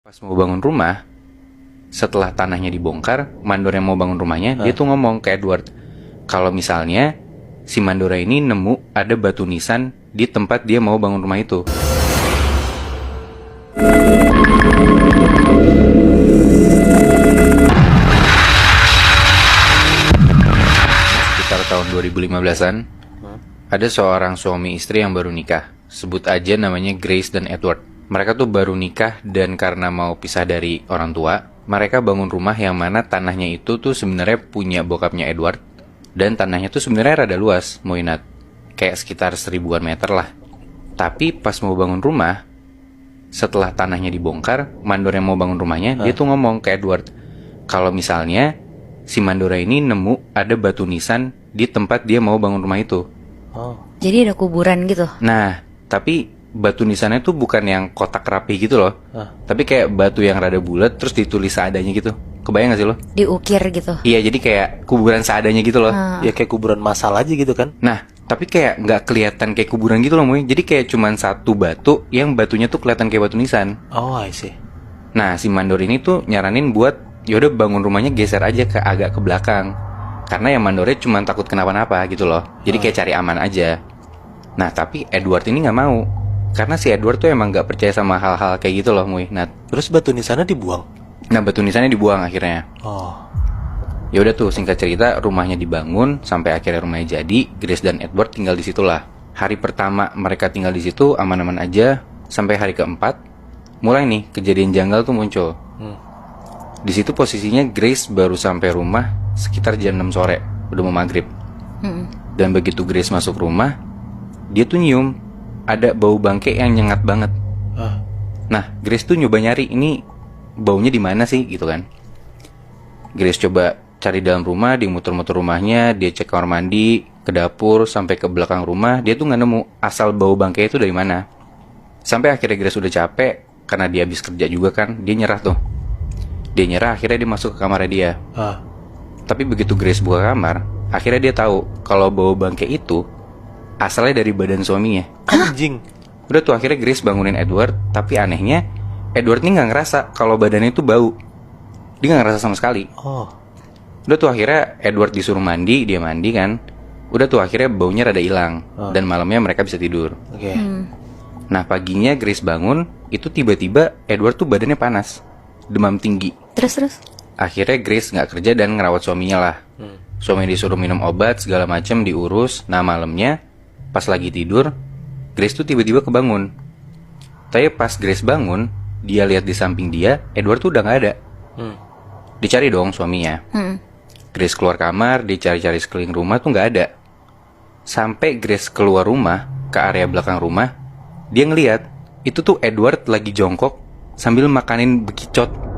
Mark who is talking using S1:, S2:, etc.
S1: Pas mau bangun rumah, setelah tanahnya dibongkar, mandor yang mau bangun rumahnya, dia tuh ngomong ke Edward, kalau misalnya si Mandora ini nemu ada batu nisan di tempat dia mau bangun rumah itu. Sekitar tahun 2015-an, ada seorang suami istri yang baru nikah. Sebut aja namanya Grace dan Edward. Mereka tuh baru nikah dan karena mau pisah dari orang tua, mereka bangun rumah yang mana tanahnya itu tuh sebenarnya punya bokapnya Edward. Dan tanahnya tuh sebenarnya rada luas, Moinat. Kayak sekitar 1000-an meter lah. Tapi pas mau bangun rumah, setelah tanahnya dibongkar, mandor yang mau bangun rumahnya, dia tuh ngomong ke Edward, kalau misalnya si Mandora ini nemu ada batu nisan di tempat dia mau bangun rumah itu.
S2: Jadi ada kuburan gitu?
S1: Nah, tapi batu nisannya tuh bukan yang kotak rapi gitu loh, tapi kayak batu yang rada bulat terus ditulis seadanya gitu. Kebayang gak sih lo?
S2: Diukir gitu?
S1: Iya, jadi kayak kuburan seadanya gitu loh.
S3: Ya kayak kuburan massal aja gitu kan.
S1: Nah, tapi kayak nggak kelihatan kayak kuburan gitu loh, Moy. Jadi kayak cuman satu batu yang batunya tuh kelihatan kayak batu nisan.
S3: Oh, I see.
S1: Nah, si mandor ini tuh nyaranin buat yaudah bangun rumahnya geser aja ke agak ke belakang, karena yang mandornya cuma takut kenapa-napa gitu loh. Jadi kayak cari aman aja. Nah, tapi Edward ini nggak mau, karena si Edward tuh emang nggak percaya sama hal-hal kayak gitu loh, Moy. Nah,
S3: Terus batu nisannya dibuang.
S1: batu nisannya dibuang akhirnya.
S3: Oh.
S1: Ya udah tuh, singkat cerita rumahnya dibangun sampai akhirnya rumahnya jadi. Grace dan Edward tinggal di situlah. Hari pertama mereka tinggal di situ aman-aman aja sampai hari keempat mulai nih kejadian janggal tuh muncul. Di situ posisinya Grace baru sampai rumah sekitar jam 6 sore, udah mau maghrib. Dan begitu Grace masuk rumah, dia tuh nyium ada bau bangke yang nyengat banget. Nah, Grace tuh nyoba nyari ini baunya di mana sih gitu kan. Grace coba cari dalam rumah, dia muter-muter rumahnya, dia cek kamar mandi, ke dapur, sampai ke belakang rumah, dia tuh nggak nemu asal bau bangke itu dari mana. Sampai akhirnya Grace udah capek, karena dia habis kerja juga kan, dia nyerah tuh. Dia nyerah, akhirnya dia masuk ke kamarnya dia. Tapi begitu Grace buka kamar, akhirnya dia tahu kalau bau bangke itu asalnya dari badan suaminya.
S3: Anjing.
S1: Udah tuh akhirnya Grace bangunin Edward, tapi anehnya Edward nih nggak ngerasa kalau badannya itu bau. Dia nggak ngerasa sama sekali. Udah tuh akhirnya Edward disuruh mandi, dia mandi kan. Udah tuh akhirnya baunya rada hilang. Dan malamnya mereka bisa tidur.
S3: Oke.
S1: Nah paginya Grace bangun, itu tiba-tiba Edward tuh badannya panas, demam tinggi.
S2: Terus?
S1: Akhirnya Grace nggak kerja dan ngerawat suaminya lah. Suaminya disuruh minum obat segala macem, diurus. Nah malamnya pas lagi tidur, Grace tuh tiba-tiba kebangun. Tapi pas Grace bangun, dia lihat di samping dia, Edward tuh udah nggak ada. Dicari dong suaminya. Grace keluar kamar, dia cari-cari sekeliling rumah tuh nggak ada. Sampai Grace keluar rumah ke area belakang rumah, dia ngeliat itu tuh Edward lagi jongkok sambil makanin bekicot.